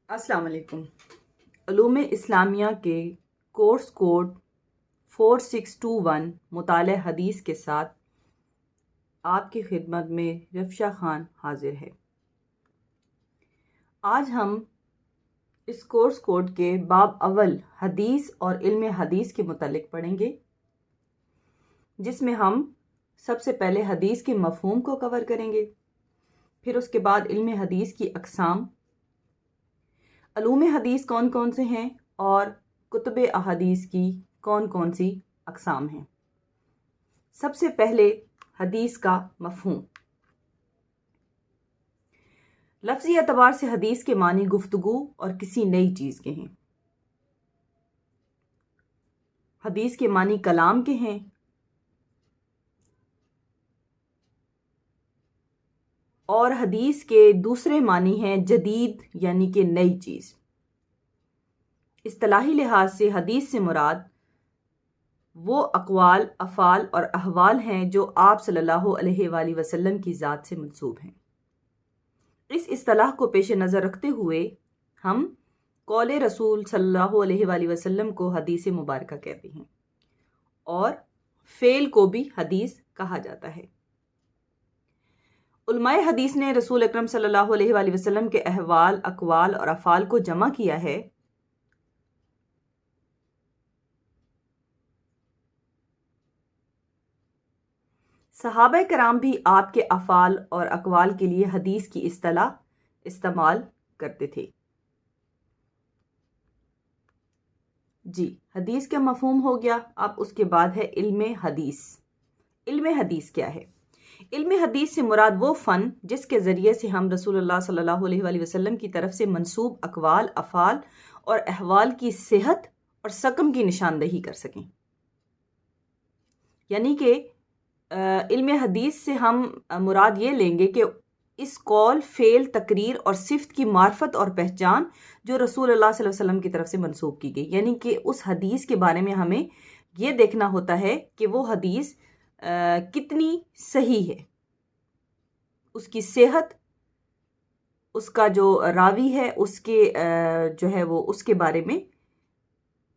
السلام علیکم۔ علوم اسلامیہ کے کورس کوڈ 4621 مطالعہ حدیث کے ساتھ آپ کی خدمت میں رفشہ خان حاضر ہے۔ آج ہم اس کورس کوڈ کے باب اول حدیث اور علم حدیث کے متعلق پڑھیں گے، جس میں ہم سب سے پہلے حدیث کے مفہوم کو کور کریں گے، پھر اس کے بعد علم حدیث کی اقسام، علوم حدیث کون کون سے ہیں اور کتب احادیث کی کون کون سی اقسام ہیں۔ سب سے پہلے حدیث کا مفہوم۔ لفظی اعتبار سے حدیث کے معنی گفتگو اور کسی نئی چیز کے ہیں۔ حدیث کے معنی کلام کے ہیں، اور حدیث کے دوسرے معنی ہیں جدید یعنی کہ نئی چیز۔ اصطلاحی لحاظ سے حدیث سے مراد وہ اقوال، افعال اور احوال ہیں جو آپ صلی اللہ علیہ وآلہ وسلم کی ذات سے منسوب ہیں۔ اس اصطلاح کو پیش نظر رکھتے ہوئے ہم قول رسول صلی اللہ علیہ وآلہ وسلم کو حدیث مبارکہ کہتے ہیں، اور فعل کو بھی حدیث کہا جاتا ہے۔ علماء حدیث نے رسول اکرم صلی اللہ علیہ وآلہ وسلم کے احوال، اقوال اور افعال کو جمع کیا ہے۔ صحابہ کرام بھی آپ کے افعال اور اقوال کے لیے حدیث کی اصطلاح استعمال کرتے تھے۔ جی، حدیث کا مفہوم ہو گیا۔ اب اس کے بعد ہے علم حدیث۔ علم حدیث کیا ہے؟ علم حدیث سے مراد وہ فن جس کے ذریعے سے ہم رسول اللہ صلی اللہ علیہ وآلہ وسلم کی طرف سے منسوب اقوال، افعال اور احوال کی صحت اور سقم کی نشاندہی کر سکیں۔ یعنی کہ علم حدیث سے ہم مراد یہ لیں گے کہ اس قول، فعل، تقریر اور صفت کی معرفت اور پہچان جو رسول اللہ صلی اللہ علیہ وسلم کی طرف سے منسوب کی گئی، یعنی کہ اس حدیث کے بارے میں ہمیں یہ دیکھنا ہوتا ہے کہ وہ حدیث کتنی صحیح ہے، اس کی صحت، اس کا جو راوی ہے، اس کے جو ہے وہ اس کے بارے میں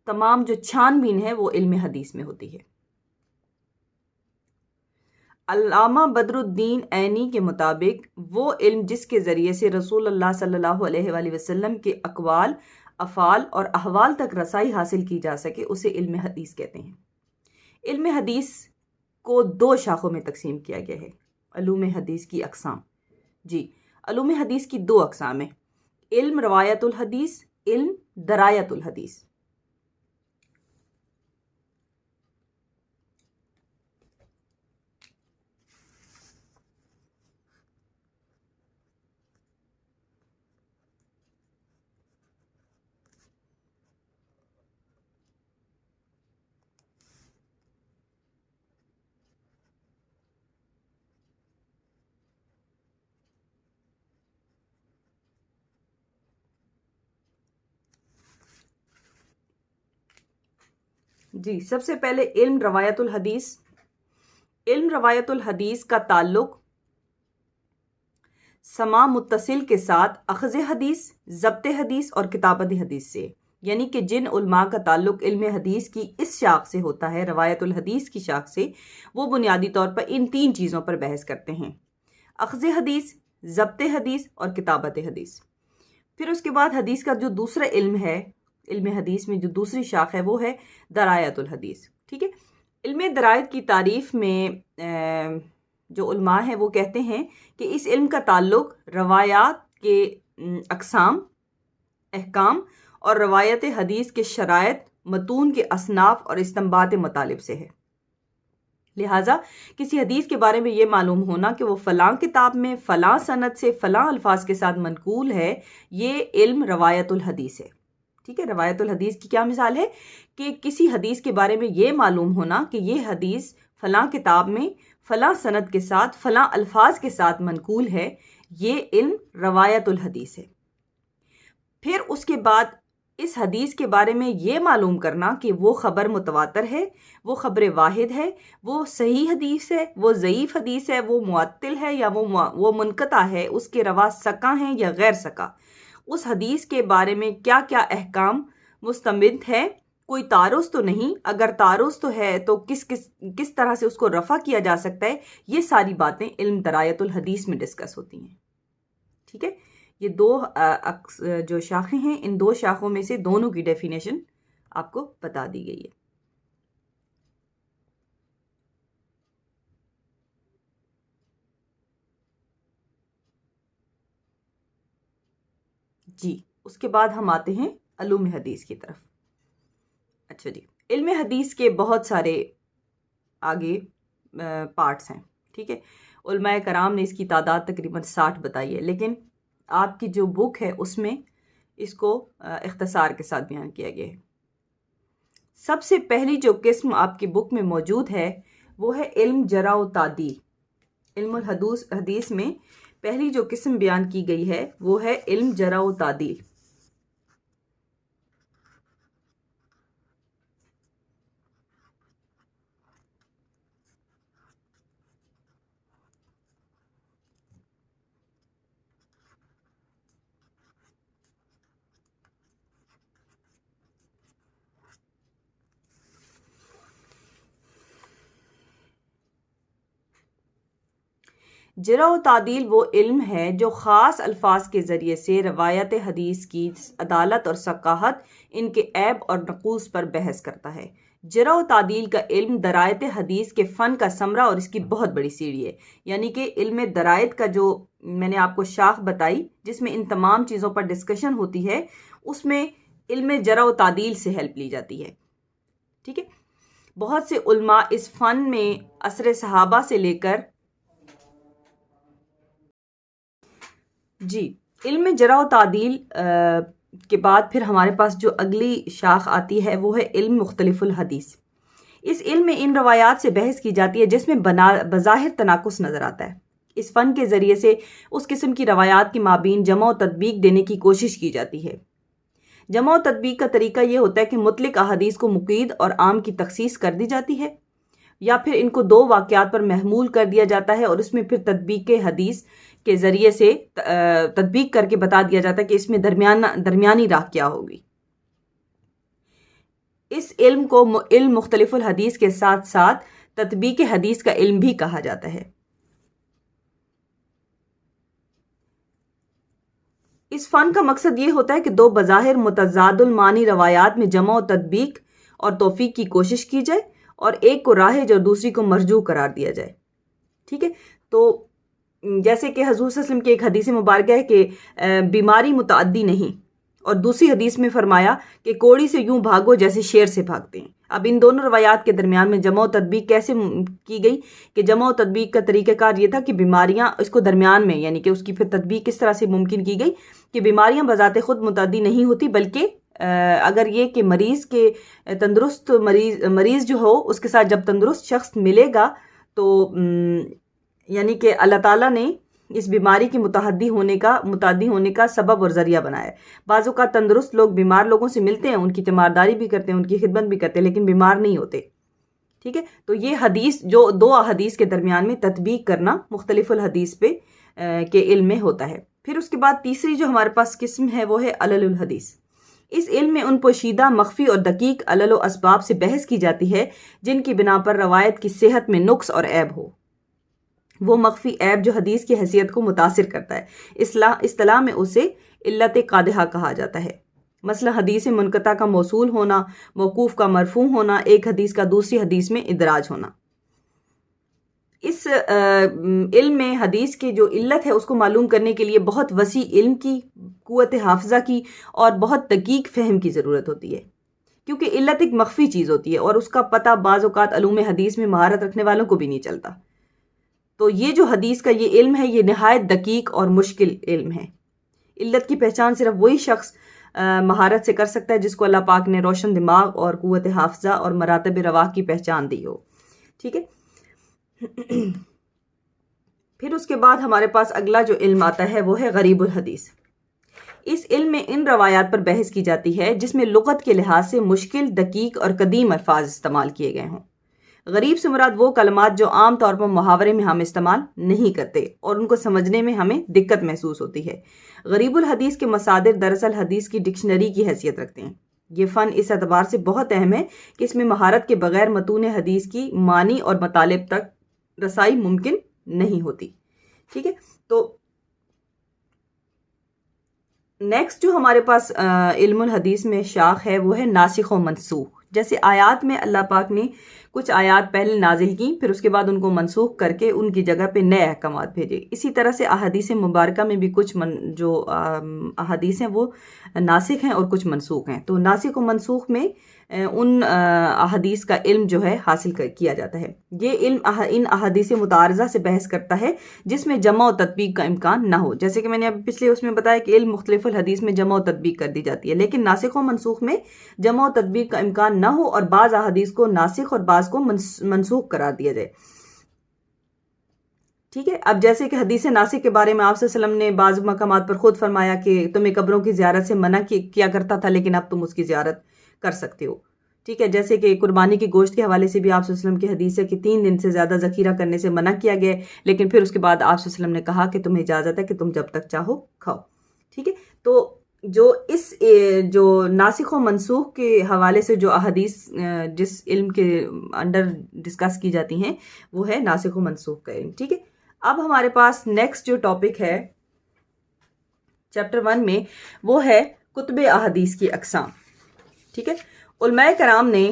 تمام جو چھان بین ہے وہ علم حدیث میں ہوتی ہے۔ علامہ بدر الدین عینی کے مطابق وہ علم جس کے ذریعے سے رسول اللہ صلی اللہ علیہ وآلہ وسلم کے اقوال، افعال اور احوال تک رسائی حاصل کی جا سکے، اسے علم حدیث کہتے ہیں۔ علم حدیث کو دو شاخوں میں تقسیم کیا گیا ہے۔ علوم حدیث کی اقسام۔ جی، علوم حدیث کی دو اقسام ہیں: علم روایت الحدیث، علم درایت الحدیث۔ جی، سب سے پہلے علم روایت الحدیث۔ علم روایت الحدیث کا تعلق سماع متصل کے ساتھ اخذ حدیث، ضبط حدیث اور کتابت حدیث سے، یعنی کہ جن علماء کا تعلق علم حدیث کی اس شاخ سے ہوتا ہے، روایت الحدیث کی شاخ سے، وہ بنیادی طور پر ان تین چیزوں پر بحث کرتے ہیں: اخذ حدیث، ضبط حدیث اور کتابت حدیث۔ پھر اس کے بعد حدیث کا جو دوسرا علم ہے، علم حدیث میں جو دوسری شاخ ہے وہ ہے درایت الحدیث۔ ٹھیک ہے، علم درایت کی تعریف میں جو علماء ہیں وہ کہتے ہیں کہ اس علم کا تعلق روایات کے اقسام، احکام اور روایت حدیث کے شرائط، متون کے اصناف اور استنباط مطالب سے ہے۔ لہٰذا کسی حدیث کے بارے میں یہ معلوم ہونا کہ وہ فلاں کتاب میں فلاں سند سے فلاں الفاظ کے ساتھ منقول ہے، یہ علم روایت الحدیث ہے۔ ٹھیک ہے، روایت الحدیث کی کیا مثال ہے کہ کسی حدیث کے بارے میں یہ معلوم ہونا کہ یہ حدیث فلاں کتاب میں فلاں سند کے ساتھ فلاں الفاظ کے ساتھ منقول ہے، یہ علم روایت الحدیث ہے۔ پھر اس کے بعد اس حدیث کے بارے میں یہ معلوم کرنا کہ وہ خبر متواتر ہے، وہ خبر واحد ہے، وہ صحیح حدیث ہے، وہ ضعیف حدیث ہے، وہ معطل ہے یا وہ منقطع ہے، اس کے رواں ثقہ ہیں یا غیر ثقہ، اس حدیث کے بارے میں کیا کیا احکام مستمد ہے، کوئی تعارض تو نہیں، اگر تعارض تو ہے تو کس طرح سے اس کو رفع کیا جا سکتا ہے، یہ ساری باتیں علم درایت الحدیث میں ڈسکس ہوتی ہیں. ٹھیک ہے، یہ دو جو شاخیں ہیں، ان دو شاخوں میں سے دونوں کی ڈیفینیشن آپ کو بتا دی گئی ہے. جی، اس کے بعد ہم آتے ہیں علوم حدیث کی طرف. اچھا جی، علم حدیث کے بہت سارے آگے پارٹس ہیں. ٹھیک ہے، علماء کرام نے اس کی تعداد تقریباً 60 بتائی ہے، لیکن آپ کی جو بک ہے اس میں اس کو اختصار کے ساتھ بیان کیا گیا ہے. سب سے پہلی جو قسم آپ کی بک میں موجود ہے وہ ہے علم جرح و تعدیل. علم الحدیث میں پہلی جو قسم بیان کی گئی ہے وہ ہے علم جرح و تعدیل. جرح و تعدیل وہ علم ہے جو خاص الفاظ کے ذریعے سے روایت حدیث کی عدالت اور ثقاہت، ان کے عیب اور نقوص پر بحث کرتا ہے. جرح و تعدیل کا علم درایت حدیث کے فن کا ثمرہ اور اس کی بہت بڑی سیڑھی ہے. یعنی کہ علم درایت کا جو میں نے آپ کو شاخ بتائی جس میں ان تمام چیزوں پر ڈسکشن ہوتی ہے، اس میں علم جرح و تعدیل سے ہیلپ لی جاتی ہے. ٹھیک ہے، بہت سے علماء اس فن میں عصر صحابہ سے لے کر جی، علم جرح و تعدیل کے بعد پھر ہمارے پاس جو اگلی شاخ آتی ہے وہ ہے علم مختلف الحدیث. اس علم میں ان روایات سے بحث کی جاتی ہے جس میں بظاہر تناقض نظر آتا ہے. اس فن کے ذریعے سے اس قسم کی روایات کی مابین جمع و تطبیق دینے کی کوشش کی جاتی ہے. جمع و تطبیق کا طریقہ یہ ہوتا ہے کہ مطلق احادیث کو مقید اور عام کی تخصیص کر دی جاتی ہے، یا پھر ان کو دو واقعات پر محمول کر دیا جاتا ہے اور اس میں پھر تطبیق حدیث کے ذریعے سے تطبیق کر کے بتا دیا جاتا ہے کہ اس میں درمیانی راہ کیا ہوگی. اس علم کو علم مختلف الحدیث کے ساتھ ساتھ تطبیق حدیث کا علم بھی کہا جاتا ہے. اس فن کا مقصد یہ ہوتا ہے کہ دو بظاہر متضاد المعانی روایات میں جمع و تطبیق اور توفیق کی کوشش کی جائے اور ایک کو راہج اور دوسری کو مرجوح قرار دیا جائے. ٹھیک ہے، تو جیسے کہ حضور صلی اللہ علیہ وسلم کی ایک حدیث مبارکہ ہے کہ بیماری متعدی نہیں، اور دوسری حدیث میں فرمایا کہ کوڑی سے یوں بھاگو جیسے شیر سے بھاگتے ہیں. اب ان دونوں روایات کے درمیان میں جمع و تطبیق کیسے کی گئی کہ جمع و تطبیق کا طریقہ کار یہ تھا کہ بیماریاں اس کو درمیان میں، یعنی کہ اس کی پھر تطبیق کس طرح سے ممکن کی گئی کہ بیماریاں بذات خود متعدی نہیں ہوتی، بلکہ اگر یہ کہ مریض کے تندرست مریض جو ہو اس کے ساتھ جب تندرست شخص ملے گا تو یعنی کہ اللہ تعالیٰ نے اس بیماری کے متعدی ہونے کا سبب اور ذریعہ بنایا ہے. بعض اوقات تندرست لوگ بیمار لوگوں سے ملتے ہیں، ان کی تیمارداری بھی کرتے ہیں، ان کی خدمت بھی کرتے ہیں، لیکن بیمار نہیں ہوتے. ٹھیک ہے، تو یہ حدیث جو دو احادیث کے درمیان میں تطبیق کرنا مختلف الحدیث پہ کے علم میں ہوتا ہے. پھر اس کے بعد تیسری جو ہمارے پاس قسم ہے وہ ہے علل الحدیث. اس علم میں ان پوشیدہ، مخفی اور دقیق علل و اسباب سے بحث کی جاتی ہے جن کی بنا پر روایت کی صحت میں نقص اور عیب ہو. وہ مخفی عیب جو حدیث کی حیثیت کو متاثر کرتا ہے، اصطلاح میں اسے علت قادحہ کہا جاتا ہے. مثلا حدیث منقطع کا موصول ہونا، موقوف کا مرفوع ہونا، ایک حدیث کا دوسری حدیث میں ادراج ہونا. اس علم میں حدیث کی جو علت ہے اس کو معلوم کرنے کے لیے بہت وسیع علم کی، قوت حافظہ کی اور بہت دقیق فہم کی ضرورت ہوتی ہے، کیونکہ علت ایک مخفی چیز ہوتی ہے اور اس کا پتہ بعض اوقات علوم حدیث میں مہارت رکھنے والوں کو بھی نہیں چلتا. تو یہ جو حدیث کا یہ علم ہے یہ نہایت دقیق اور مشکل علم ہے. علت کی پہچان صرف وہی شخص مہارت سے کر سکتا ہے جس کو اللہ پاک نے روشن دماغ اور قوت حافظہ اور مراتب رواح کی پہچان دی ہو. ٹھیک ہے، پھر اس کے بعد ہمارے پاس اگلا جو علم آتا ہے وہ ہے غریب الحدیث. اس علم میں ان روایات پر بحث کی جاتی ہے جس میں لغت کے لحاظ سے مشکل، دقیق اور قدیم الفاظ استعمال کیے گئے ہوں. غریب سے مراد وہ کلمات جو عام طور پر محاورے میں ہم استعمال نہیں کرتے اور ان کو سمجھنے میں ہمیں دقت محسوس ہوتی ہے۔ غریب الحدیث کے مصادر دراصل حدیث کی ڈکشنری کی حیثیت رکھتے ہیں۔ یہ فن اس اعتبار سے بہت اہم ہے کہ اس میں مہارت کے بغیر متون حدیث کی معنی اور مطالب تک رسائی ممکن نہیں ہوتی۔ ٹھیک ہے، تو نیکسٹ جو ہمارے پاس علم الحدیث میں شاخ ہے وہ ہے ناسخ و منسوخ۔ جیسے آیات میں اللہ پاک نے کچھ آیات پہلے نازل کی، پھر اس کے بعد ان کو منسوخ کر کے ان کی جگہ پہ نئے احکامات بھیجے، اسی طرح سے احادیث مبارکہ میں بھی کچھ جو احادیث ہیں وہ ناسخ ہیں اور کچھ منسوخ ہیں۔ تو ناسخ و منسوخ میں ان احادیث کا علم جو ہے حاصل کیا جاتا ہے۔ یہ علم ان احادیث متعارضہ سے بحث کرتا ہے جس میں جمع و تطبیق کا امکان نہ ہو، جیسے کہ میں نے اب پچھلے اس میں بتایا کہ علم مختلف الحدیث میں جمع و تطبیق کر دی جاتی ہے، لیکن ناسخ و منسوخ میں جمع و تطبیق کا امکان نہ ہو اور بعض احادیث کو ناسخ اور بعض کو منسوخ قرار دیا جائے۔ ٹھیک ہے، اب جیسے کہ حدیث ناسخ کے بارے میں آپ صلی اللہ علیہ وسلم نے بعض مقامات پر خود فرمایا کہ تمہیں قبروں کی زیارت سے منع کیا کرتا تھا لیکن اب تم اس کی زیارت کر سکتے ہو۔ ٹھیک ہے، جیسے کہ قربانی کی گوشت کے حوالے سے بھی آپ صلی اللہ علیہ وسلم کی حدیث ہے کہ 3 دن سے زیادہ ذخیرہ کرنے سے منع کیا گیا، لیکن پھر اس کے بعد آپ صلی اللہ علیہ وسلم نے کہا کہ تمہیں اجازت ہے کہ تم جب تک چاہو کھاؤ۔ ٹھیک ہے، تو جو ناسخ و منسوخ کے حوالے سے جو احادیث جس علم کے انڈر ڈسکس کی جاتی ہیں وہ ہے ناسخ و منسوخ کا علم۔ ٹھیک ہے، اب ہمارے پاس نیکسٹ جو ٹاپک ہے چیپٹر 1 میں وہ ہے کتب احادیث کی اقسام۔ ٹھیک ہے، علماء کرام نے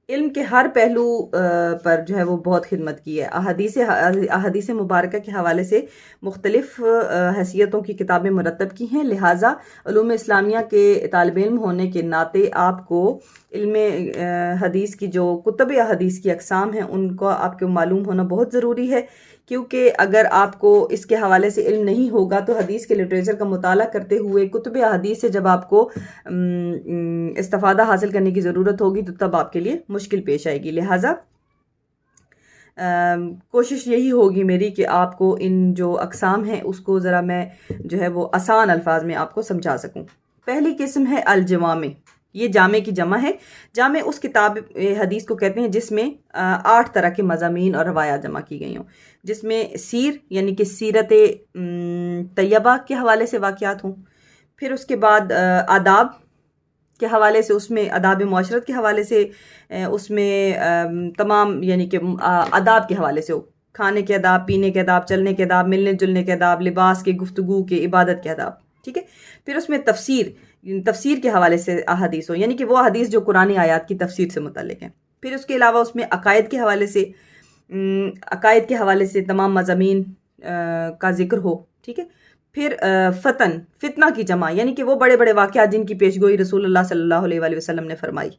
علم کے ہر پہلو پر جو ہے وہ بہت خدمت کی ہے۔ احادیث مبارکہ کے حوالے سے مختلف حیثیتوں کی کتابیں مرتب کی ہیں، لہٰذا علوم اسلامیہ کے طالب علم ہونے کے ناطے آپ کو علم حدیث کی جو کتب احادیث کی اقسام ہیں ان کو آپ کو معلوم ہونا بہت ضروری ہے، کیونکہ اگر آپ کو اس کے حوالے سے علم نہیں ہوگا تو حدیث کے لٹریچر کا مطالعہ کرتے ہوئے کتب احادیث سے جب آپ کو استفادہ حاصل کرنے کی ضرورت ہوگی تو تب آپ کے لیے مشکل پیش آئے گی۔ لہٰذا کوشش یہی ہوگی میری کہ آپ کو ان جو اقسام ہیں اس کو ذرا میں جو ہے وہ آسان الفاظ میں آپ کو سمجھا سکوں۔ پہلی قسم ہے الجوامع، یہ جامع کی جمع ہے۔ جامع اس کتاب حدیث کو کہتے ہیں جس میں 8 طرح کے مضامین اور روایات جمع کی گئی ہوں، جس میں سیر یعنی کہ سیرت طیبہ کے حوالے سے واقعات ہوں، پھر اس کے بعد آداب کے حوالے سے اس میں آداب معاشرت کے حوالے سے اس میں تمام یعنی کہ آداب کے حوالے سے ہو، کھانے کے آداب، پینے کے آداب، چلنے کے آداب، ملنے جلنے کے آداب، لباس کے، گفتگو کے، عبادت کے آداب۔ ٹھیک ہے، پھر اس میں تفسیر کے حوالے سے احادیث ہو، یعنی کہ وہ حدیث جو قرآنی آیات کی تفسیر سے متعلق ہیں۔ پھر اس کے علاوہ اس میں عقائد کے حوالے سے تمام مضامین کا ذکر ہو۔ ٹھیک ہے، پھر فتنہ کی جمع یعنی کہ وہ بڑے بڑے واقعات جن کی پیشگوئی رسول اللہ صلی اللہ علیہ وآلہ وسلم نے فرمائی۔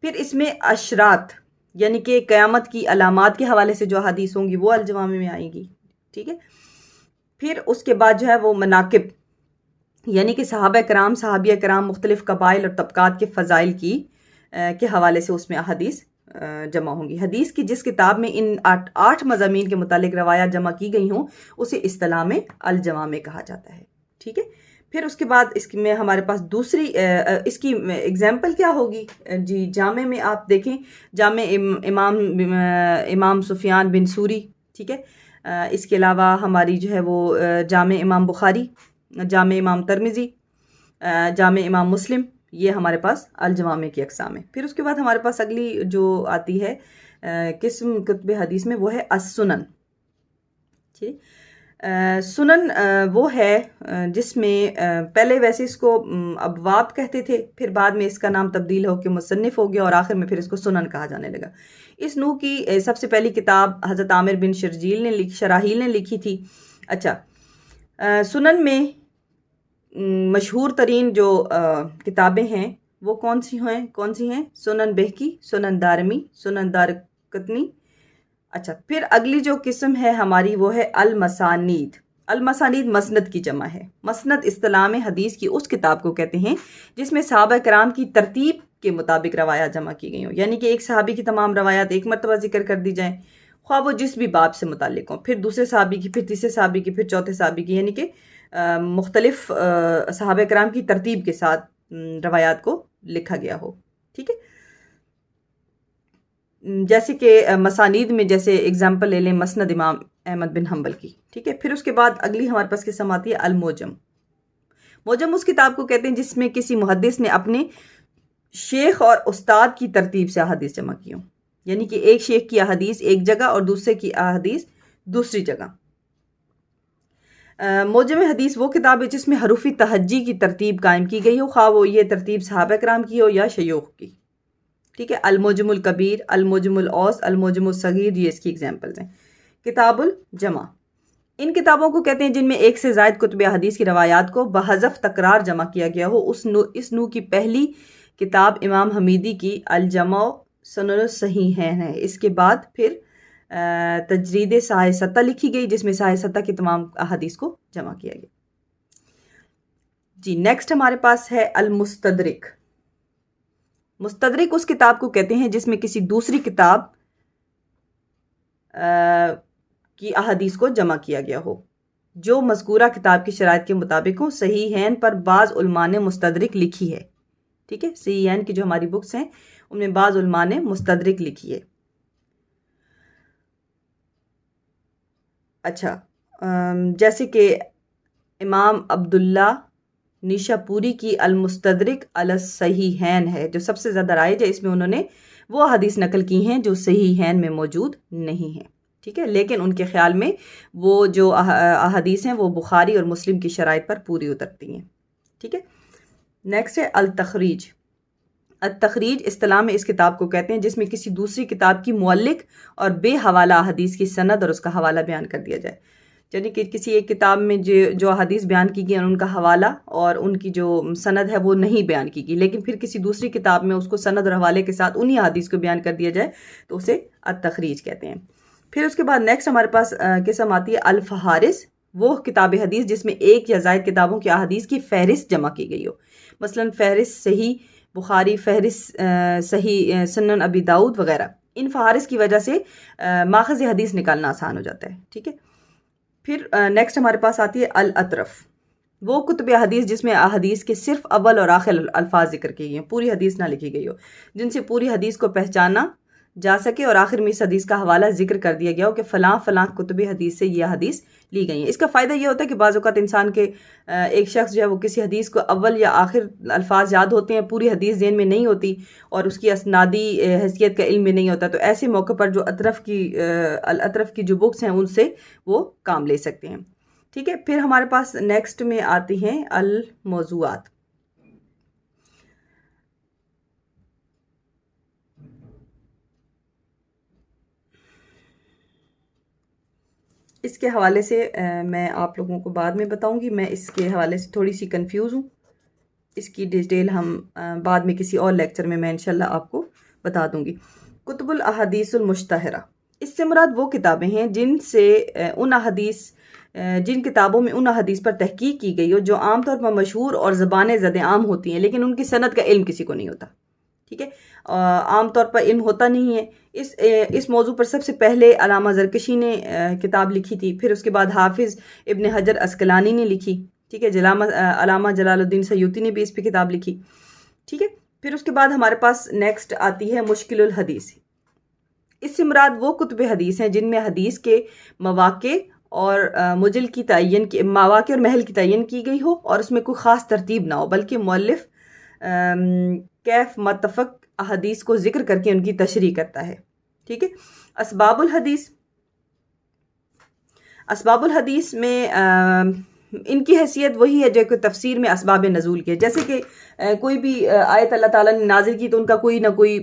پھر اس میں اشرات یعنی کہ قیامت کی علامات کے حوالے سے جو حدیث ہوں گی وہ الجوامع میں آئیں گی۔ ٹھیک ہے، پھر اس کے بعد جو ہے وہ مناقب یعنی کہ صحابہ کرام، صحابیہ کرام، مختلف قبائل اور طبقات کے فضائل کے حوالے سے اس میں احادیث جمع ہوں گی۔ حدیث کی جس کتاب میں ان 8 مضامین کے متعلق روایات جمع کی گئی ہوں اسے اصطلاح میں الجوامع کہا جاتا ہے۔ ٹھیک ہے، پھر اس کے بعد اس میں ہمارے پاس دوسری اس کی ایگزامپل کیا ہوگی؟ جی، جامع میں آپ دیکھیں جامع امام سفیان بن سوری۔ ٹھیک ہے، اس کے علاوہ ہماری جو ہے وہ جامع امام بخاری، جامع امام ترمذی، جامع امام مسلم، یہ ہمارے پاس الجوامع کی اقسام ہے۔ پھر اس کے بعد ہمارے پاس اگلی جو آتی ہے قسم کتب حدیث میں وہ ہے السنن۔ ٹھیک، سنن وہ ہے جس میں پہلے ویسے اس کو ابواب کہتے تھے، پھر بعد میں اس کا نام تبدیل ہو کے مصنف ہو گیا اور آخر میں پھر اس کو سنن کہا جانے لگا۔ اس نوع کی سب سے پہلی کتاب حضرت عامر بن شراحیل نے لکھی تھی۔ اچھا، سنن میں مشہور ترین جو کتابیں ہیں وہ کون سی ہیں؟ سنن بہقی، سنن دارمی، سنن دارقطنی۔ اچھا، پھر اگلی جو قسم ہے ہماری وہ ہے المسانید۔ المسانید مسند کی جمع ہے۔ مسند اصطلاح میں حدیث کی اس کتاب کو کہتے ہیں جس میں صحابہ کرام کی ترتیب کے مطابق روایات جمع کی گئی ہوں، یعنی کہ ایک صحابی کی تمام روایات ایک مرتبہ ذکر کر دی جائیں، خواہ وہ جس بھی باب سے متعلق ہوں، پھر دوسرے صحابی کی، پھر تیسرے صحابی کی، پھر چوتھے صحابی کی، یعنی کہ مختلف صحابہ کرام کی ترتیب کے ساتھ روایات کو لکھا گیا ہو۔ ٹھیک ہے، جیسے کہ مسانید میں جیسے اگزامپل لے لیں مسند امام احمد بن حنبل کی، ٹھیک ہے. پھر اس کے بعد اگلی ہمارے پاس قسم آتی ہے الموجم. موجم اس کتاب کو کہتے ہیں جس میں کسی محدث نے اپنے شیخ اور استاد کی ترتیب سے احادیث جمع کی ہوں، یعنی کہ ایک شیخ کی احادیث ایک جگہ اور دوسرے کی احادیث دوسری جگہ. موجم حدیث وہ کتاب ہے جس میں حروفی تہجی کی ترتیب قائم کی گئی ہو، خواہ وہ یہ ترتیب صحابہ کرام کی ہو یا شیوخ کی، ٹھیک ہے. الموجم الکبیر، الموجم الاوسط، الموجم الصغیر، یہ اس کی ایگزامپلز ہیں. کتاب الجمع ان کتابوں کو کہتے ہیں جن میں ایک سے زائد کتب حدیث کی روایات کو بحذف تکرار جمع کیا گیا ہو. اس نوع کی پہلی کتاب امام حمیدی کی الجمع سنن الصحیحین ہے. اس کے بعد پھر تجرید صحیح ستہ لکھی گئی جس میں صحیح ستہ کی تمام احادیث کو جمع کیا گیا. جی نیکسٹ ہمارے پاس ہے المستدرک. مستدرک اس کتاب کو کہتے ہیں جس میں کسی دوسری کتاب کی احادیث کو جمع کیا گیا ہو جو مذکورہ کتاب کی شرائط کے مطابق ہوں. صحیحین پر بعض علماء نے مستدرک لکھی ہے، ٹھیک ہے. صحیحین کی جو ہماری بکس ہیں ان میں بعض علماء نے مستدرک لکھی ہے. اچھا جیسے کہ امام عبداللہ نیشا پوری کی المستدرک علی الصحیحین ہے جو سب سے زیادہ رائج ہے. اس میں انہوں نے وہ حدیث نقل کی ہیں جو صحیحین میں موجود نہیں ہیں، ٹھیک ہے. لیکن ان کے خیال میں وہ جو احادیث ہیں وہ بخاری اور مسلم کی شرائط پر پوری اترتی ہیں، ٹھیک ہے. نیکسٹ ہے التخریج. التخریج اصطلاح میں اس کتاب کو کہتے ہیں جس میں کسی دوسری کتاب کی معلق اور بے حوالہ احادیث کی سند اور اس کا حوالہ بیان کر دیا جائے. یعنی کہ کسی ایک کتاب میں جو حدیث بیان کی گئی ان کا حوالہ اور ان کی جو سند ہے وہ نہیں بیان کی گئی، لیکن پھر کسی دوسری کتاب میں اس کو سند اور حوالے کے ساتھ انہی حدیث کو بیان کر دیا جائے تو اسے التخریج کہتے ہیں. پھر اس کے بعد نیکسٹ ہمارے پاس قسم آتی ہے الفہارس. وہ کتاب حدیث جس میں ایک یا زائد کتابوں کی احادیث کی فہرست جمع کی گئی ہو، مثلا فہرست صحیح بخاری، فہرست صحیح سنن ابی داؤد وغیرہ. ان فہارس کی وجہ سے ماخذ حدیث نکالنا آسان ہو جاتا ہے، ٹھیک ہے. پھر نیکسٹ ہمارے پاس آتی ہے الاطرف. وہ کتب حدیث جس میں احادیث کے صرف اول اور آخر الفاظ ذکر کیے گئے ہیں، پوری حدیث نہ لکھی گئی ہو، جن سے پوری حدیث کو پہچانا جا سکے اور آخر میں اس حدیث کا حوالہ ذکر کر دیا گیا ہو کہ فلاں فلاں کتب حدیث سے یہ حدیث لی گئی ہیں. اس کا فائدہ یہ ہوتا ہے کہ بعض اوقات انسان کے ایک شخص جو ہے وہ کسی حدیث کو اول یا آخر الفاظ یاد ہوتے ہیں، پوری حدیث ذہن میں نہیں ہوتی اور اس کی اسنادی حیثیت کا علم میں نہیں ہوتا، تو ایسے موقع پر جو الاطرف کی جو بکس ہیں ان سے وہ کام لے سکتے ہیں، ٹھیک ہے. پھر ہمارے پاس نیکسٹ میں آتی ہیں الموضوعات. اس کے حوالے سے میں آپ لوگوں کو بعد میں بتاؤں گی، میں اس کے حوالے سے تھوڑی سی کنفیوز ہوں. اس کی ڈیٹیل ہم بعد میں کسی اور لیکچر میں انشاءاللہ آپ کو بتا دوں گی. کتب الاحادیث المشتہرہ. اس سے مراد وہ کتابیں ہیں جن کتابوں میں ان احادیث پر تحقیق کی گئی ہو جو عام طور پر مشہور اور زبان زد عام ہوتی ہیں لیکن ان کی سند کا علم کسی کو نہیں ہوتا، ٹھیک ہے. عام طور پر علم ہوتا نہیں ہے. اس موضوع پر سب سے پہلے علامہ زرکشی نے کتاب لکھی تھی، پھر اس کے بعد حافظ ابن حجر عسقلانی نے لکھی، ٹھیک ہے. علامہ جلال الدین سیوطی نے بھی اس پہ کتاب لکھی، ٹھیک ہے. پھر اس کے بعد ہمارے پاس نیکسٹ آتی ہے مشکل الحدیث. اس سے مراد وہ کتب حدیث ہیں جن میں حدیث کے مواقع اور مجل کی تعین کی مواقع اور محل کی تعین کی گئی ہو اور اس میں کوئی خاص ترتیب نہ ہو، بلکہ مؤلف کیف متفق احادیث کو ذکر کر کے ان کی تشریح کرتا ہے، ٹھیک ہے. اسباب الحدیث. اسباب الحدیث میں ان کی حیثیت وہی ہے جو کہ تفسیر میں اسباب نزول کی ہے. جیسے کہ کوئی بھی آیت اللہ تعالیٰ نے نازل کی تو ان کا کوئی نہ کوئی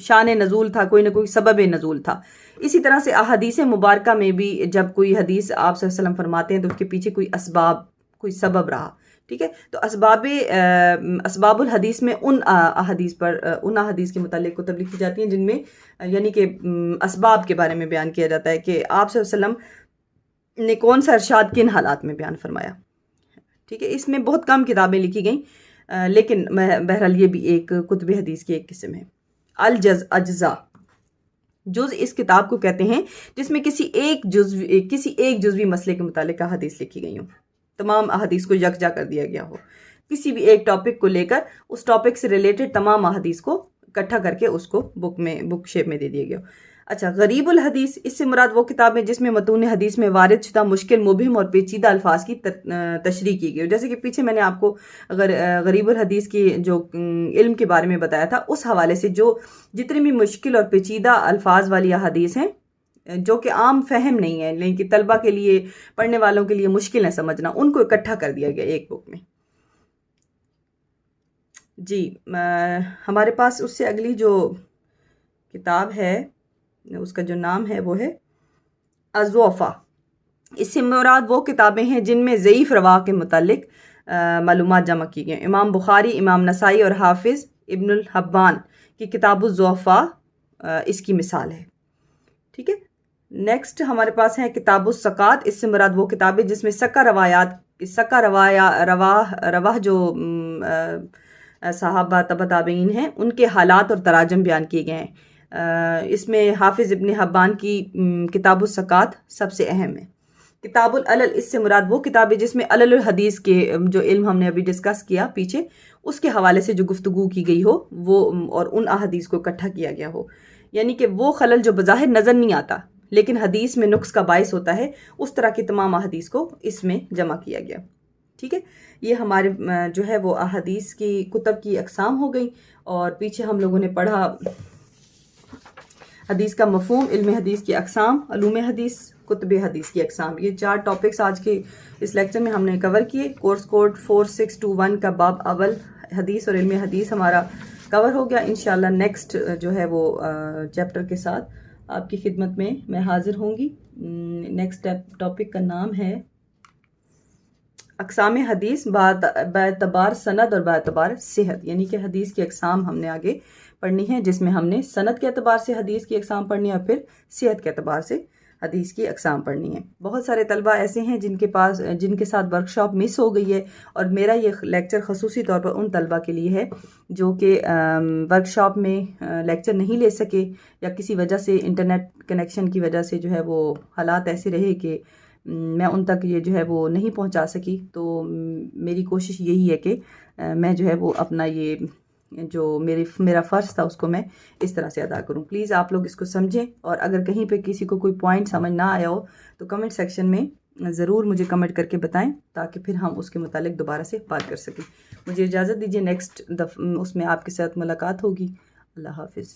شان نزول تھا، کوئی نہ کوئی سبب نزول تھا. اسی طرح سے احادیث مبارکہ میں بھی جب کوئی حدیث آپ صلی اللہ علیہ وسلم فرماتے ہیں تو اس کے پیچھے کوئی اسباب، کوئی سبب رہا، ٹھیک ہے. تو اسباب الحدیث میں ان احادیث کے متعلق کتب لکھی جاتی ہیں جن میں یعنی کہ اسباب کے بارے میں بیان کیا جاتا ہے کہ آپ صلی اللہ علیہ وسلم نے کون سا ارشاد کن حالات میں بیان فرمایا، ٹھیک ہے. اس میں بہت کم کتابیں لکھی گئیں لیکن بہرحال یہ بھی ایک کتب حدیث کی ایک قسم ہے. اجزاء. جز اس کتاب کو کہتے ہیں جس میں کسی ایک جزوی مسئلے کے متعلق احادیث لکھی گئی ہوں، تمام احادیث کو یکجا کر دیا گیا ہو. کسی بھی ایک ٹاپک کو لے کر اس ٹاپک سے ریلیٹڈ تمام احادیث کو اکٹھا کر کے اس کو بک شیپ میں دے دیا گیا. اچھا، غریب الحدیث، اس سے مراد وہ کتاب ہے جس میں متون حدیث میں وارد شدہ مشکل، مبہم اور پیچیدہ الفاظ کی تشریح کی گئی. جیسے کہ پیچھے میں نے آپ کو غریب الحدیث کی جو علم کے بارے میں بتایا تھا، اس حوالے سے جو جتنی بھی مشکل اور پیچیدہ الفاظ والی احادیث ہیں جو کہ عام فہم نہیں ہے لیکن طلبہ کے لیے، پڑھنے والوں کے لیے مشکل ہے سمجھنا، ان کو اکٹھا کر دیا گیا ایک بک میں. جی، ہمارے پاس اس سے اگلی جو کتاب ہے اس کا جو نام ہے وہ ہے الضعفاء. اس سے مراد وہ کتابیں ہیں جن میں ضعیف رواہ کے متعلق معلومات جمع کی گئی. امام بخاری، امام نسائی اور حافظ ابن الحبان کی کتاب الضعفاء اس کی مثال ہے. ٹھیک ہے. نیکسٹ ہمارے پاس ہے کتاب الثقات. اس سے مراد وہ کتابیں جس میں رواہ جو صحابہ تبع تابعین ہیں ان کے حالات اور تراجم بیان کیے گئے ہیں. اس میں حافظ ابن حبان کی کتاب الثقات سب سے اہم ہے. کتاب العلل، اس سے مراد وہ کتابیں جس میں علل الحدیث کے جو علم ہم نے ابھی ڈسکس کیا پیچھے، اس کے حوالے سے جو گفتگو کی گئی ہو وہ اور ان احادیث کو اکٹھا کیا گیا ہو. یعنی کہ وہ خلل جو بظاہر نظر نہیں آتا لیکن حدیث میں نقص کا باعث ہوتا ہے، اس طرح کی تمام احادیث کو اس میں جمع کیا گیا. ٹھیک ہے. یہ ہمارے جو ہے وہ احادیث کی کتب کی اقسام ہو گئی. اور پیچھے ہم لوگوں نے پڑھا حدیث کا مفہوم، علم حدیث کی اقسام، علوم حدیث، کتب حدیث کی اقسام. یہ 4 ٹاپکس آج کے اس لیکچر میں ہم نے کور کیے. کورس کوڈ 4621 کا باب اول حدیث اور علم حدیث ہمارا کور ہو گیا. انشاءاللہ نیکسٹ جو ہے وہ چیپٹر کے ساتھ آپ کی خدمت میں حاضر ہوں گی. نیکسٹ ٹاپک کا نام ہے اقسام حدیث باعتبار سند اور باعتبار صحت. یعنی کہ حدیث کی اقسام ہم نے آگے پڑھنی ہے جس میں ہم نے سند کے اعتبار سے حدیث کی اقسام پڑھنی ہے اور پھر صحت کے اعتبار سے حدیث کی اقسام پڑھنی ہے. بہت سارے طلبہ ایسے ہیں جن کے ساتھ ورکشاپ مس ہو گئی ہے، اور میرا یہ لیکچر خصوصی طور پر ان طلبہ کے لیے ہے جو کہ ورکشاپ میں لیکچر نہیں لے سکے یا کسی وجہ سے انٹرنیٹ کنیکشن کی وجہ سے جو ہے وہ حالات ایسے رہے کہ میں ان تک یہ جو ہے وہ نہیں پہنچا سکی. تو میری کوشش یہی ہے کہ میں جو ہے وہ اپنا یہ جو میرا فرض تھا اس کو میں اس طرح سے ادا کروں. پلیز آپ لوگ اس کو سمجھیں، اور اگر کہیں پہ کسی کو کوئی پوائنٹ سمجھ نہ آیا ہو تو کمنٹ سیکشن میں ضرور مجھے کمنٹ کر کے بتائیں تاکہ پھر ہم اس کے متعلق دوبارہ سے بات کر سکیں. مجھے اجازت دیجیے، نیکسٹ اس میں آپ کے ساتھ ملاقات ہوگی. اللہ حافظ.